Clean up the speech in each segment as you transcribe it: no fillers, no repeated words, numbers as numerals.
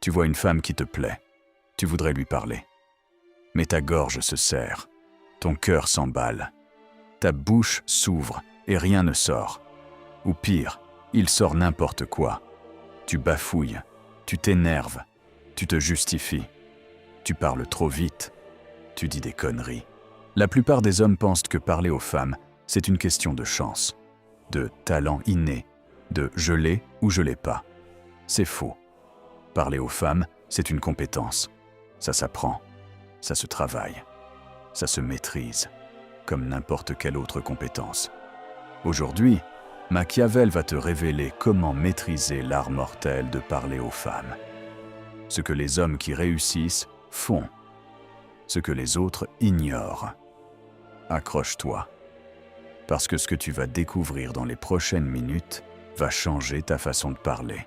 Tu vois une femme qui te plaît. Tu voudrais lui parler. Mais ta gorge se serre. Ton cœur s'emballe. Ta bouche s'ouvre et rien ne sort. Ou pire, il sort n'importe quoi. Tu bafouilles, tu t'énerves, tu te justifies. Tu parles trop vite, tu dis des conneries. La plupart des hommes pensent que parler aux femmes, c'est une question de chance, de talent inné, de « je l'ai » ou « je l'ai pas ». C'est faux. Parler aux femmes, c'est une compétence. Ça s'apprend, ça se travaille, ça se maîtrise, comme n'importe quelle autre compétence. Aujourd'hui, Machiavel va te révéler comment maîtriser l'art mortel de parler aux femmes. Ce que les hommes qui réussissent font, ce que les autres ignorent. Accroche-toi, parce que ce que tu vas découvrir dans les prochaines minutes va changer ta façon de parler,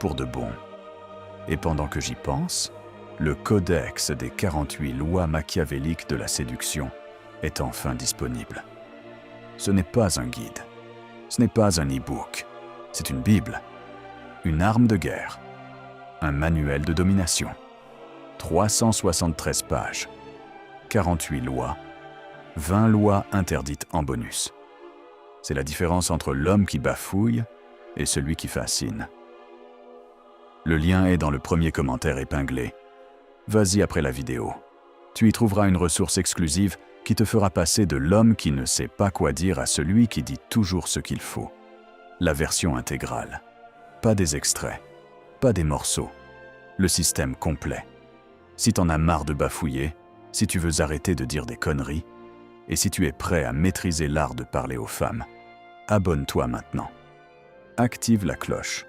pour de bon. Et pendant que j'y pense, le codex des 48 lois machiavéliques de la séduction est enfin disponible. Ce n'est pas un guide, ce n'est pas un e-book, c'est une Bible, une arme de guerre, un manuel de domination. 373 pages, 48 lois, 20 lois interdites en bonus. C'est la différence entre l'homme qui bafouille et celui qui fascine. Le lien est dans le premier commentaire épinglé. Vas-y après la vidéo. Tu y trouveras une ressource exclusive qui te fera passer de l'homme qui ne sait pas quoi dire à celui qui dit toujours ce qu'il faut. La version intégrale. Pas des extraits, pas des morceaux. Le système complet. Si t'en as marre de bafouiller, si tu veux arrêter de dire des conneries, et si tu es prêt à maîtriser l'art de parler aux femmes, abonne-toi maintenant. Active la cloche.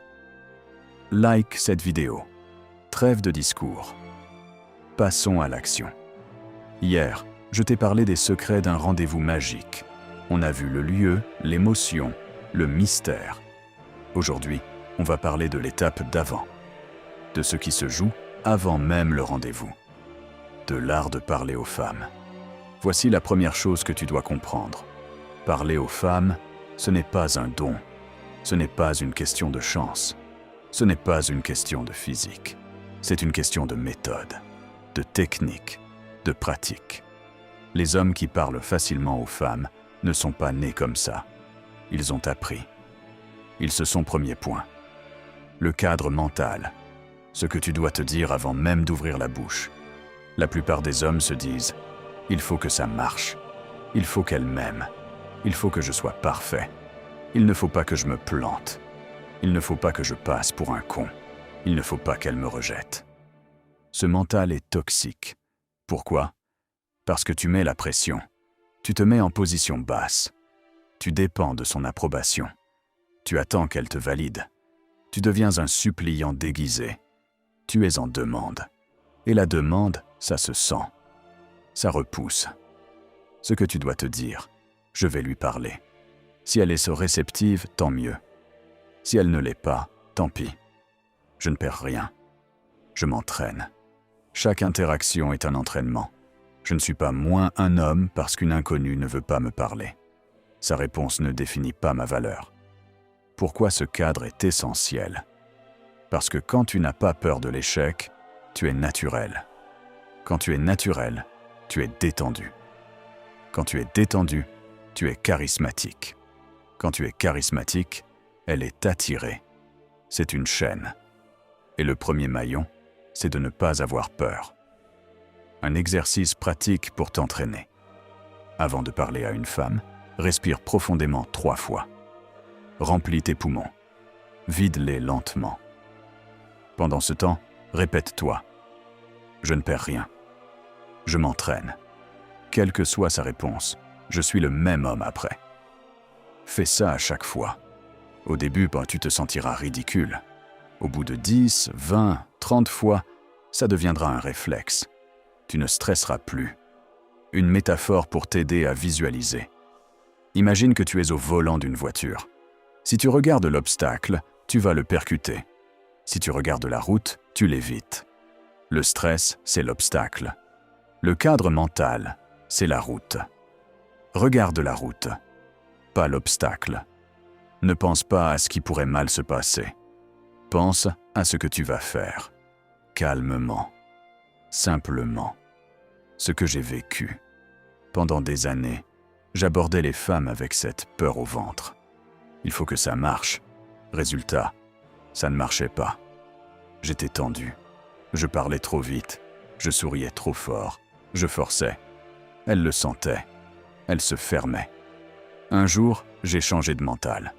Like cette vidéo. Trêve de discours. Passons à l'action. Hier, je t'ai parlé des secrets d'un rendez-vous magique. On a vu le lieu, l'émotion, le mystère. Aujourd'hui, on va parler de l'étape d'avant, de ce qui se joue avant même le rendez-vous, de l'art de parler aux femmes. Voici la première chose que tu dois comprendre. Parler aux femmes, ce n'est pas un don, ce n'est pas une question de chance, ce n'est pas une question de physique. C'est une question de méthode, de technique, de pratique. Les hommes qui parlent facilement aux femmes ne sont pas nés comme ça. Ils ont appris. Ils se sont premier point. Le cadre mental, ce que tu dois te dire avant même d'ouvrir la bouche. La plupart des hommes se disent « il faut que ça marche, il faut qu'elle m'aime, il faut que je sois parfait, il ne faut pas que je me plante, il ne faut pas que je passe pour un con, il ne faut pas qu'elle me rejette ». Ce mental est toxique. Pourquoi? Parce que tu mets la pression, tu te mets en position basse, tu dépends de son approbation, tu attends qu'elle te valide, tu deviens un suppliant déguisé, tu es en demande. Et la demande, ça se sent, ça repousse. Ce que tu dois te dire, je vais lui parler. Si elle est réceptive, tant mieux. Si elle ne l'est pas, tant pis. Je ne perds rien. Je m'entraîne. Chaque interaction est un entraînement. Je ne suis pas moins un homme parce qu'une inconnue ne veut pas me parler. Sa réponse ne définit pas ma valeur. Pourquoi ce cadre est essentiel? Parce que quand tu n'as pas peur de l'échec, tu es naturel. Quand tu es naturel, tu es détendu. Quand tu es détendu, tu es charismatique. Quand tu es charismatique, elle est attirée. C'est une chaîne. Et le premier maillon, c'est de ne pas avoir peur. Un exercice pratique pour t'entraîner. Avant de parler à une femme, respire profondément 3 fois. Remplis tes poumons. Vide-les lentement. Pendant ce temps, répète-toi. Je ne perds rien. Je m'entraîne. Quelle que soit sa réponse, je suis le même homme après. Fais ça à chaque fois. Au début, tu te sentiras ridicule. Au bout de 10, 20, 30 fois, ça deviendra un réflexe. Tu ne stresseras plus. Une métaphore pour t'aider à visualiser. Imagine que tu es au volant d'une voiture. Si tu regardes l'obstacle, tu vas le percuter. Si tu regardes la route, tu l'évites. Le stress, c'est l'obstacle. Le cadre mental, c'est la route. Regarde la route, pas l'obstacle. Ne pense pas à ce qui pourrait mal se passer. Pense à ce que tu vas faire. calmement, simplement. Ce que j'ai vécu. Pendant des années, j'abordais les femmes avec cette peur au ventre. Il faut que ça marche. Résultat, ça ne marchait pas. J'étais tendu. Je parlais trop vite. Je souriais trop fort. Je forçais. Elle le sentait. Elle se fermait. Un jour, j'ai changé de mental.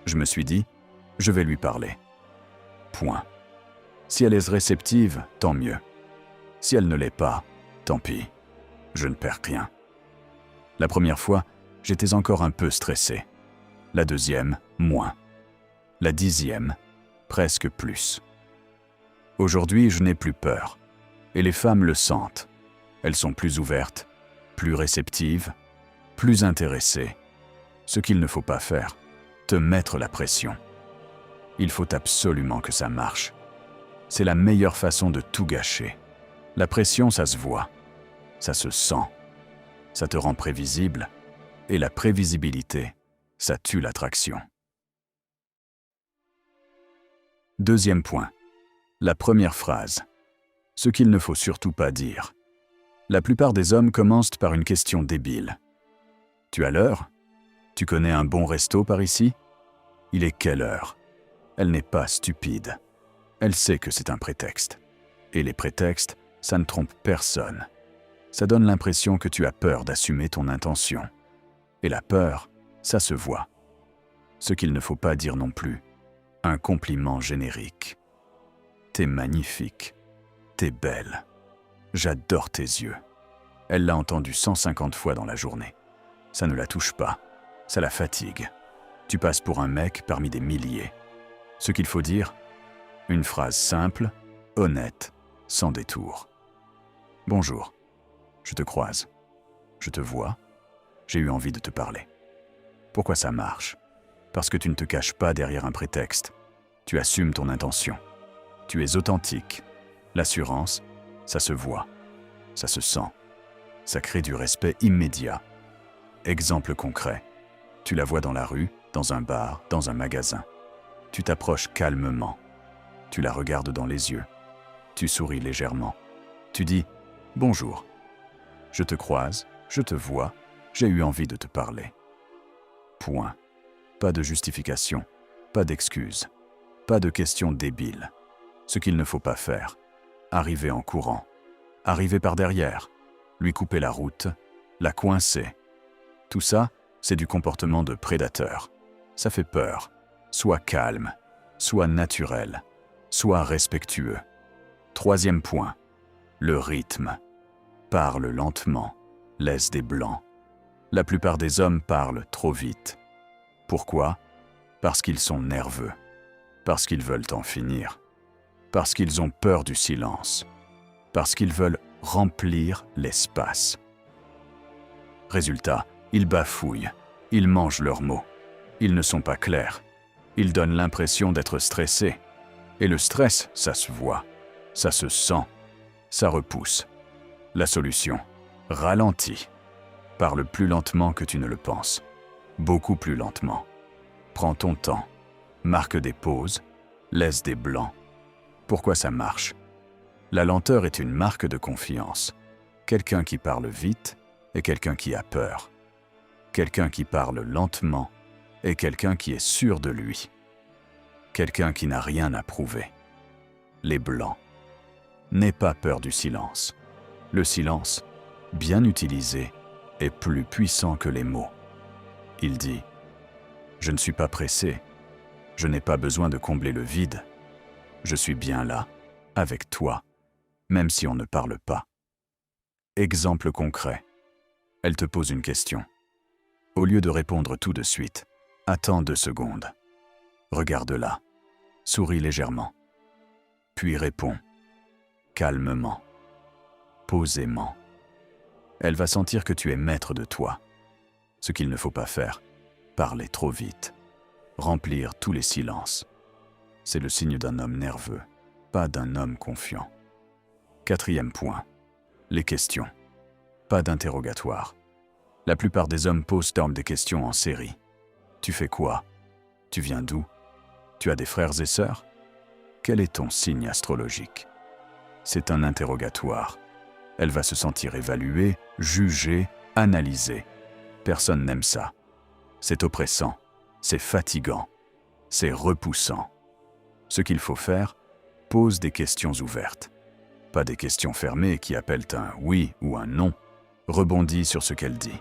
Je me suis dit, je vais lui parler. Point. Si elle est réceptive, tant mieux. Si elle ne l'est pas, tant pis. Je ne perds rien. La première fois, j'étais encore un peu stressé. La deuxième, moins. La 10e, presque plus. Aujourd'hui, je n'ai plus peur. Et les femmes le sentent. Elles sont plus ouvertes, plus réceptives, plus intéressées. Ce qu'il ne faut pas faire, te mettre la pression. Il faut absolument que ça marche. C'est la meilleure façon de tout gâcher. La pression, ça se voit. Ça se sent. Ça te rend prévisible. Et la prévisibilité, ça tue l'attraction. Deuxième point. La première phrase. Ce qu'il ne faut surtout pas dire. La plupart des hommes commencent par une question débile. Tu as l'heure? Tu connais un bon resto par ici? Il est quelle heure? Elle n'est pas stupide. Elle sait que c'est un prétexte. Et les prétextes, ça ne trompe personne. Ça donne l'impression que tu as peur d'assumer ton intention. Et la peur, ça se voit. Ce qu'il ne faut pas dire non plus. Un compliment générique. T'es magnifique. T'es belle. J'adore tes yeux. Elle l'a entendu 150 fois dans la journée. Ça ne la touche pas. Ça la fatigue. Tu passes pour un mec parmi des milliers. Ce qu'il faut dire, une phrase simple, honnête, sans détour. Bonjour. Je te croise. Je te vois. J'ai eu envie de te parler. Pourquoi ça marche? Parce que tu ne te caches pas derrière un prétexte. Tu assumes ton intention. Tu es authentique. L'assurance, ça se voit. Ça se sent. Ça crée du respect immédiat. Exemple concret. Tu la vois dans la rue, dans un bar, dans un magasin. Tu t'approches calmement. Tu la regardes dans les yeux. Tu souris légèrement. Tu dis « Bonjour ». Je te croise, je te vois, j'ai eu envie de te parler. Point. Pas de justification, pas d'excuses, pas de questions débiles. Ce qu'il ne faut pas faire. Arriver en courant, arriver par derrière, lui couper la route, la coincer. Tout ça, c'est du comportement de prédateur. Ça fait peur. Sois calme, sois naturel, sois respectueux. Troisième point, le rythme. Parle lentement, laisse des blancs. La plupart des hommes parlent trop vite. Pourquoi? Parce qu'ils sont nerveux, parce qu'ils veulent en finir, parce qu'ils ont peur du silence, parce qu'ils veulent remplir l'espace. Résultat, ils bafouillent, ils mangent leurs mots, ils ne sont pas clairs, ils donnent l'impression d'être stressés. Et le stress, ça se voit, ça se sent, ça repousse. La solution, ralentis. Parle plus lentement que tu ne le penses. Beaucoup plus lentement. Prends ton temps. Marque des pauses. Laisse des blancs. Pourquoi ça marche? La lenteur est une marque de confiance. Quelqu'un qui parle vite est quelqu'un qui a peur. Quelqu'un qui parle lentement est quelqu'un qui est sûr de lui. Quelqu'un qui n'a rien à prouver. Les blancs. N'aie pas peur du silence. Le silence, bien utilisé, est plus puissant que les mots. Il dit « Je ne suis pas pressé, je n'ai pas besoin de combler le vide. Je suis bien là, avec toi, même si on ne parle pas. » Exemple concret. Elle te pose une question. Au lieu de répondre tout de suite, attends 2 secondes. Regarde-la, souris légèrement, puis réponds, calmement, posément. Elle va sentir que tu es maître de toi. Ce qu'il ne faut pas faire, parler trop vite, remplir tous les silences. C'est le signe d'un homme nerveux, pas d'un homme confiant. 4e point, les questions. Pas d'interrogatoire. La plupart des hommes posent des questions en série. Tu fais quoi? Tu viens d'où? Tu as des frères et sœurs? Quel est ton signe astrologique? c'est un interrogatoire. Elle va se sentir évaluée, jugée, analysée. Personne n'aime ça. C'est oppressant, c'est fatigant, c'est repoussant. Ce qu'il faut faire, pose des questions ouvertes. Pas des questions fermées qui appellent un oui ou un non. Rebondis sur ce qu'elle dit.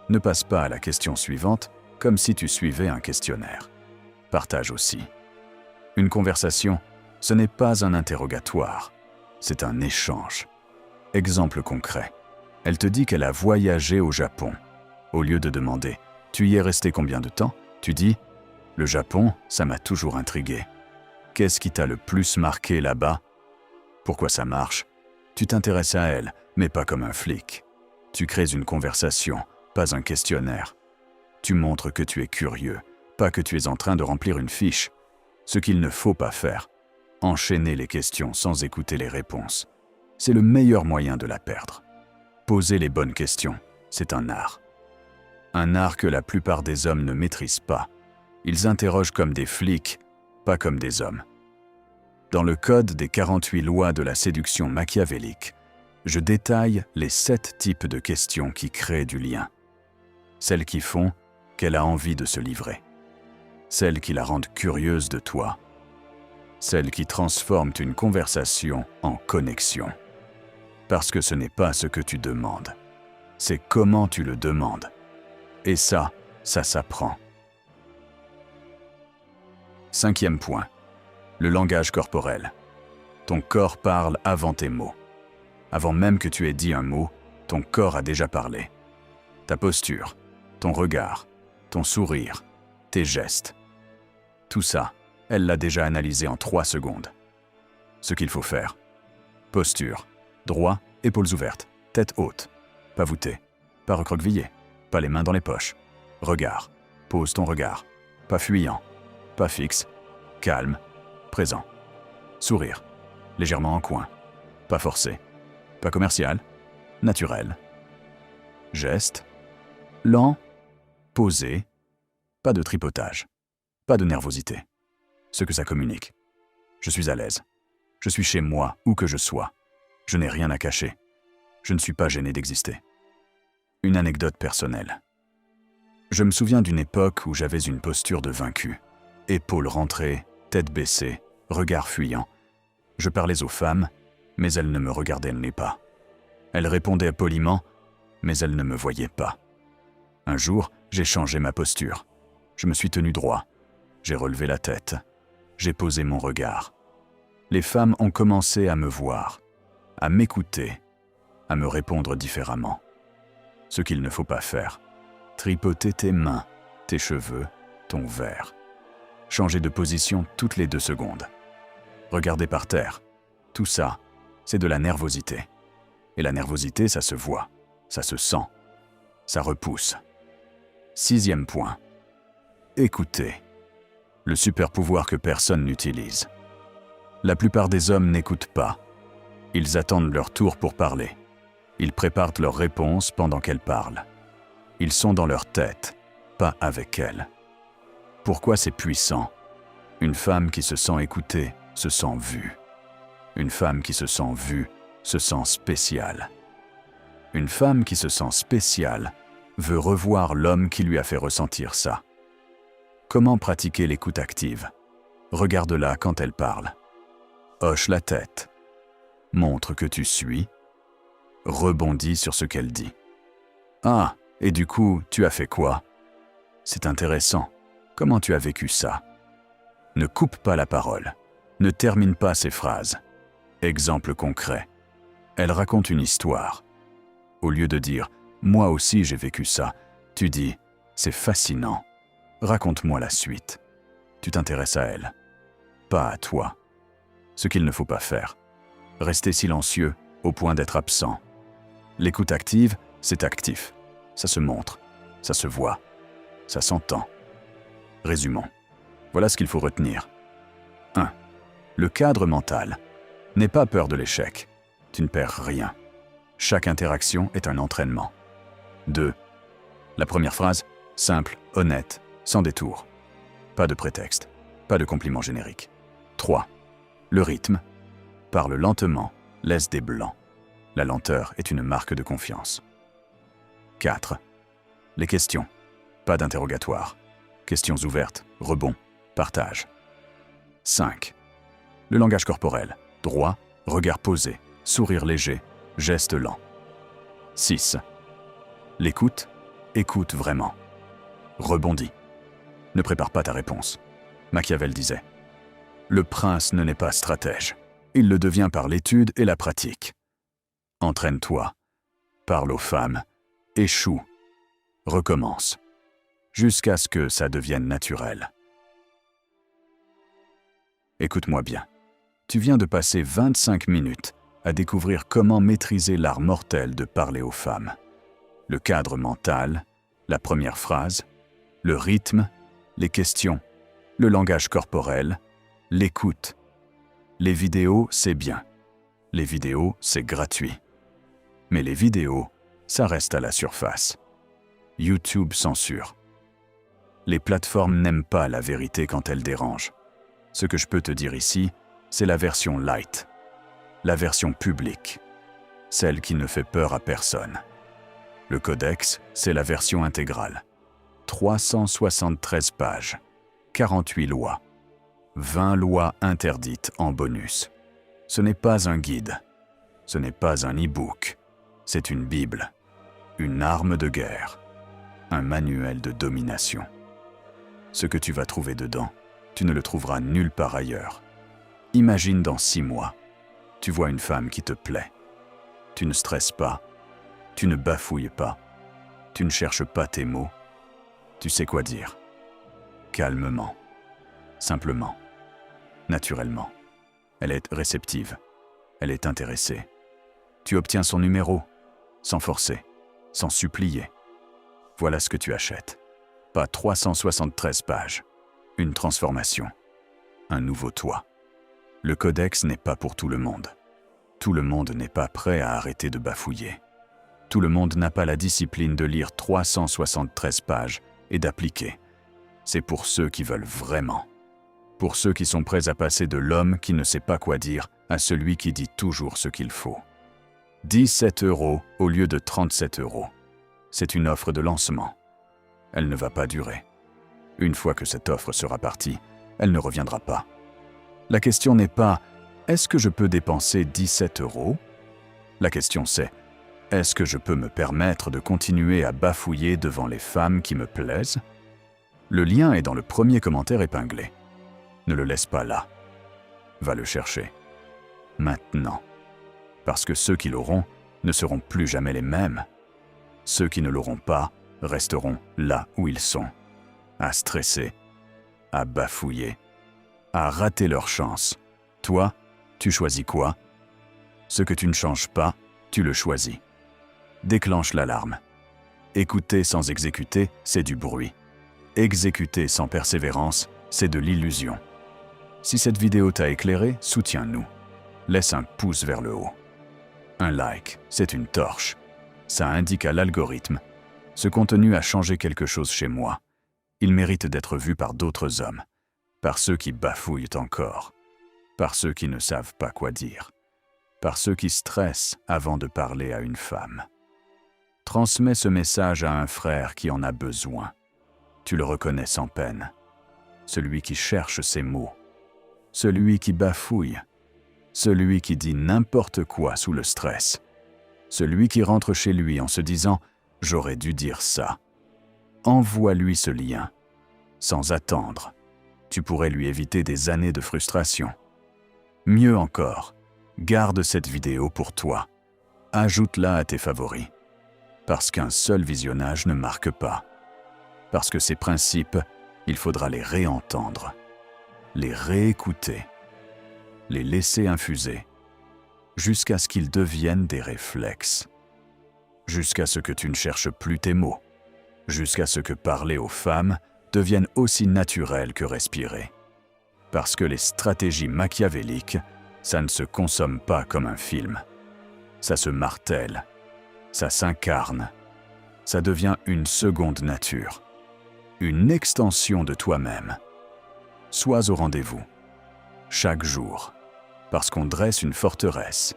Ne passe pas à la question suivante comme si tu suivais un questionnaire. Partage aussi. Une conversation, ce n'est pas un interrogatoire, c'est un échange. Exemple concret. Elle te dit qu'elle a voyagé au Japon. Au lieu de demander « Tu y es resté combien de temps ?» tu dis « Le Japon, ça m'a toujours intrigué. Qu'est-ce qui t'a le plus marqué là-bas ? Pourquoi ça marche ? » Tu t'intéresses à elle, mais pas comme un flic. Tu crées une conversation, pas un questionnaire. Tu montres que tu es curieux, pas que tu es en train de remplir une fiche. Ce qu'il ne faut pas faire, enchaîner les questions sans écouter les réponses. C'est le meilleur moyen de la perdre. Poser les bonnes questions, c'est un art. Un art que la plupart des hommes ne maîtrisent pas. Ils interrogent comme des flics, pas comme des hommes. Dans le code des 48 lois de la séduction machiavélique, je détaille les 7 types de questions qui créent du lien. Celles qui font qu'elle a envie de se livrer. Celles qui la rendent curieuse de toi. Celles qui transforment une conversation en connexion. Parce que ce n'est pas ce que tu demandes, c'est comment tu le demandes. Et ça s'apprend. 5e point, le langage corporel. Ton corps parle avant tes mots. Avant même que tu aies dit un mot, ton corps a déjà parlé. Ta posture, ton regard, ton sourire, tes gestes. Tout ça, elle l'a déjà analysé en 3 secondes. Ce qu'il faut faire. Posture. Droit, épaules ouvertes, tête haute. Pas voûtée, pas recroquevillée, pas les mains dans les poches. Regard. Pose ton regard. Pas fuyant, pas fixe, calme, présent. Sourire. Légèrement en coin. Pas forcé. Pas commercial, naturel. Geste. Lent, posé. Pas de tripotage. Pas de nervosité. Ce que ça communique. Je suis à l'aise. Je suis chez moi, où que je sois. Je n'ai rien à cacher. Je ne suis pas gêné d'exister. Une anecdote personnelle. Je me souviens d'une époque où j'avais une posture de vaincu. Épaules rentrées, tête baissée, regard fuyant. Je parlais aux femmes, mais elles ne me regardaient pas. Elles répondaient poliment, mais elles ne me voyaient pas. Un jour, j'ai changé ma posture. Je me suis tenu droit. J'ai relevé la tête. J'ai posé mon regard. Les femmes ont commencé à me voir, à m'écouter, à me répondre différemment. Ce qu'il ne faut pas faire. Tripoter tes mains, tes cheveux, ton verre. Changer de position toutes les 2 secondes. Regarder par terre. Tout ça, c'est de la nervosité. Et la nervosité, ça se voit, ça se sent, ça repousse. 6e point. Écouter. Le super pouvoir que personne n'utilise. La plupart des hommes n'écoutent pas. Ils attendent leur tour pour parler. Ils préparent leurs réponses pendant qu'elles parlent. Ils sont dans leur tête, pas avec elle. Pourquoi c'est puissant ? Une femme qui se sent écoutée se sent vue. Une femme qui se sent vue se sent spéciale. Une femme qui se sent spéciale veut revoir l'homme qui lui a fait ressentir ça. Comment pratiquer l'écoute active ? Regarde-la quand elle parle. Hoche la tête. Montre que tu suis. Rebondis sur ce qu'elle dit. Ah, et du coup, tu as fait quoi ? C'est intéressant. Comment tu as vécu ça ? Ne coupe pas la parole. Ne termine pas ses phrases. Exemple concret. Elle raconte une histoire. Au lieu de dire « moi aussi j'ai vécu ça », tu dis « c'est fascinant. Raconte-moi la suite ». Tu t'intéresses à elle, pas à toi. Ce qu'il ne faut pas faire. Rester silencieux au point d'être absent. L'écoute active, c'est actif. Ça se montre, ça se voit, ça s'entend. Résumons. Voilà ce qu'il faut retenir. 1. Le cadre mental. N'aie pas peur de l'échec. Tu ne perds rien. Chaque interaction est un entraînement. 2. La première phrase, simple, honnête, sans détour. Pas de prétexte, pas de compliment générique. 3. Le rythme. Parle lentement, Laisse des blancs. La lenteur est une marque de confiance. 4. Les questions. Pas d'interrogatoire. Questions ouvertes, rebond, partage. 5. Le langage corporel. Droit, regard posé, sourire léger, geste lent. 6. L'écoute. Écoute vraiment. Rebondis. Ne prépare pas ta réponse. Machiavel disait « Le prince ne naît pas stratège. Il le devient par l'étude et la pratique. Entraîne-toi. Parle aux femmes. Échoue. Recommence. Jusqu'à ce que ça devienne naturel. » Écoute-moi bien. Tu viens de passer 25 minutes à découvrir comment maîtriser l'art mortel de parler aux femmes. Le cadre mental, la première phrase, le rythme, les questions, le langage corporel, l'écoute. Les vidéos, c'est bien. Les vidéos, c'est gratuit. Mais les vidéos, ça reste à la surface. YouTube censure. Les plateformes n'aiment pas la vérité quand elle dérange. Ce que je peux te dire ici, c'est la version light, la version publique, celle qui ne fait peur à personne. Le codex, c'est la version intégrale. 373 pages, 48 lois, 20 lois interdites en bonus. Ce n'est pas un guide, ce n'est pas un e-book, c'est une Bible, une arme de guerre, un manuel de domination. Ce que tu vas trouver dedans, tu ne le trouveras nulle part ailleurs. Imagine dans 6 mois, tu vois une femme qui te plaît. Tu ne stresses pas, tu ne bafouilles pas, tu ne cherches pas tes mots. Tu sais quoi dire. Calmement, simplement, naturellement. Elle est réceptive, elle est intéressée. Tu obtiens son numéro, sans forcer, sans supplier. Voilà ce que tu achètes. Pas 373 pages. Une transformation. Un nouveau toi. Le codex n'est pas pour tout le monde. Tout le monde n'est pas prêt à arrêter de bafouiller. Tout le monde n'a pas la discipline de lire 373 pages et d'appliquer. C'est pour ceux qui veulent vraiment. Pour ceux qui sont prêts à passer de l'homme qui ne sait pas quoi dire à celui qui dit toujours ce qu'il faut. 17 € au lieu de 37 €. C'est une offre de lancement. Elle ne va pas durer. Une fois que cette offre sera partie, elle ne reviendra pas. La question n'est pas « Est-ce que je peux dépenser 17 €? La question c'est « Est-ce que je peux me permettre de continuer à bafouiller devant les femmes qui me plaisent ?» Le lien est dans le premier commentaire épinglé. Ne le laisse pas là. Va le chercher. Maintenant. Parce que ceux qui l'auront ne seront plus jamais les mêmes. Ceux qui ne l'auront pas resteront là où ils sont. À stresser, à bafouiller, à rater leur chance. Toi, tu choisis quoi? Ce que tu ne changes pas, tu le choisis. Déclenche l'alarme. Écouter sans exécuter, c'est du bruit. Exécuter sans persévérance, c'est de l'illusion. Si cette vidéo t'a éclairé, soutiens-nous. Laisse un pouce vers le haut. Un like, c'est une torche. Ça indique à l'algorithme « Ce contenu a changé quelque chose chez moi. Il mérite d'être vu par d'autres hommes, par ceux qui bafouillent encore, par ceux qui ne savent pas quoi dire, par ceux qui stressent avant de parler à une femme. » Transmets ce message à un frère qui en a besoin. Tu le reconnais sans peine. Celui qui cherche ses mots, celui qui bafouille, celui qui dit n'importe quoi sous le stress, celui qui rentre chez lui en se disant « j'aurais dû dire ça ». Envoie-lui ce lien, sans attendre. Tu pourrais lui éviter des années de frustration. Mieux encore, garde cette vidéo pour toi. Ajoute-la à tes favoris. Parce qu'un seul visionnage ne marque pas. Parce que ces principes, il faudra les réentendre, les réécouter, les laisser infuser, jusqu'à ce qu'ils deviennent des réflexes, jusqu'à ce que tu ne cherches plus tes mots, jusqu'à ce que parler aux femmes devienne aussi naturel que respirer. Parce que les stratégies machiavéliques, ça ne se consomme pas comme un film. Ça se martèle, ça s'incarne, ça devient une seconde nature, une extension de toi-même. Sois au rendez-vous, chaque jour, parce qu'on dresse une forteresse,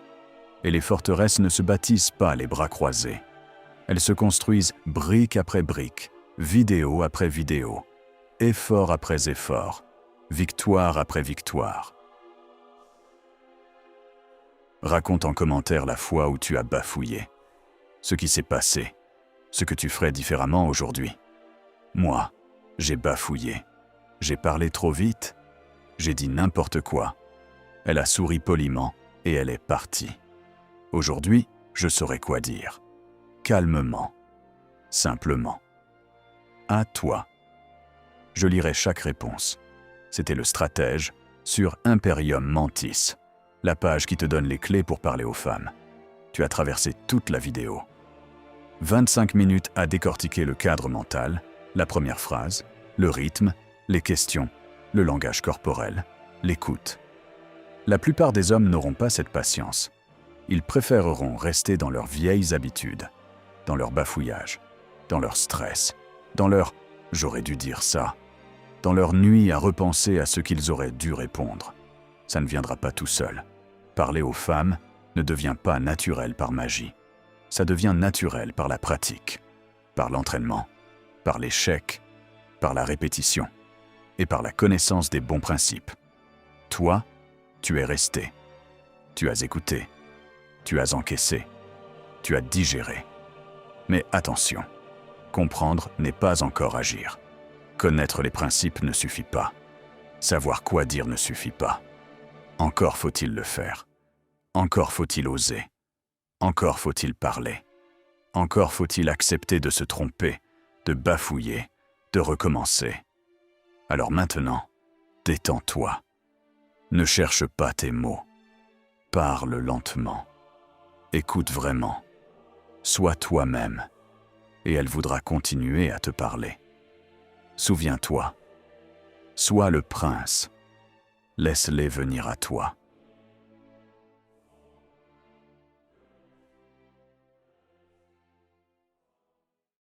Et les forteresses ne se bâtissent pas les bras croisés. Elles se construisent brique après brique, vidéo après vidéo, effort après effort, victoire après victoire. Raconte en commentaire la fois où tu as bafouillé, ce qui s'est passé, ce que tu ferais différemment aujourd'hui. Moi, j'ai bafouillé. J'ai parlé trop vite. J'ai dit n'importe quoi. Elle a souri poliment et elle est partie. Aujourd'hui, je saurai quoi dire. Calmement. Simplement. À toi. Je lirai chaque réponse. C'était le stratège sur Imperium Mantis, la page qui te donne les clés pour parler aux femmes. Tu as traversé toute la vidéo. 25 minutes à décortiquer le cadre mental, la première phrase, le rythme, les questions, le langage corporel, l'écoute. La plupart des hommes n'auront pas cette patience. Ils préféreront rester dans leurs vieilles habitudes, dans leur bafouillage, dans leur stress, dans leur « j'aurais dû dire ça », dans leur nuit à repenser à ce qu'ils auraient dû répondre. Ça ne viendra pas tout seul. Parler aux femmes ne devient pas naturel par magie. Ça devient naturel par la pratique, par l'entraînement, par l'échec, par la répétition et par la connaissance des bons principes. Toi, tu es resté. Tu as écouté. Tu as encaissé. Tu as digéré. Mais attention, comprendre n'est pas encore agir. Connaître les principes ne suffit pas. Savoir quoi dire ne suffit pas. Encore faut-il le faire. Encore faut-il oser. Encore faut-il parler. Encore faut-il accepter de se tromper, de bafouiller, de recommencer. Alors maintenant, détends-toi. Ne cherche pas tes mots. Parle lentement. Écoute vraiment. Sois toi-même. Et elle voudra continuer à te parler. Souviens-toi. Sois le prince. Laisse-les venir à toi.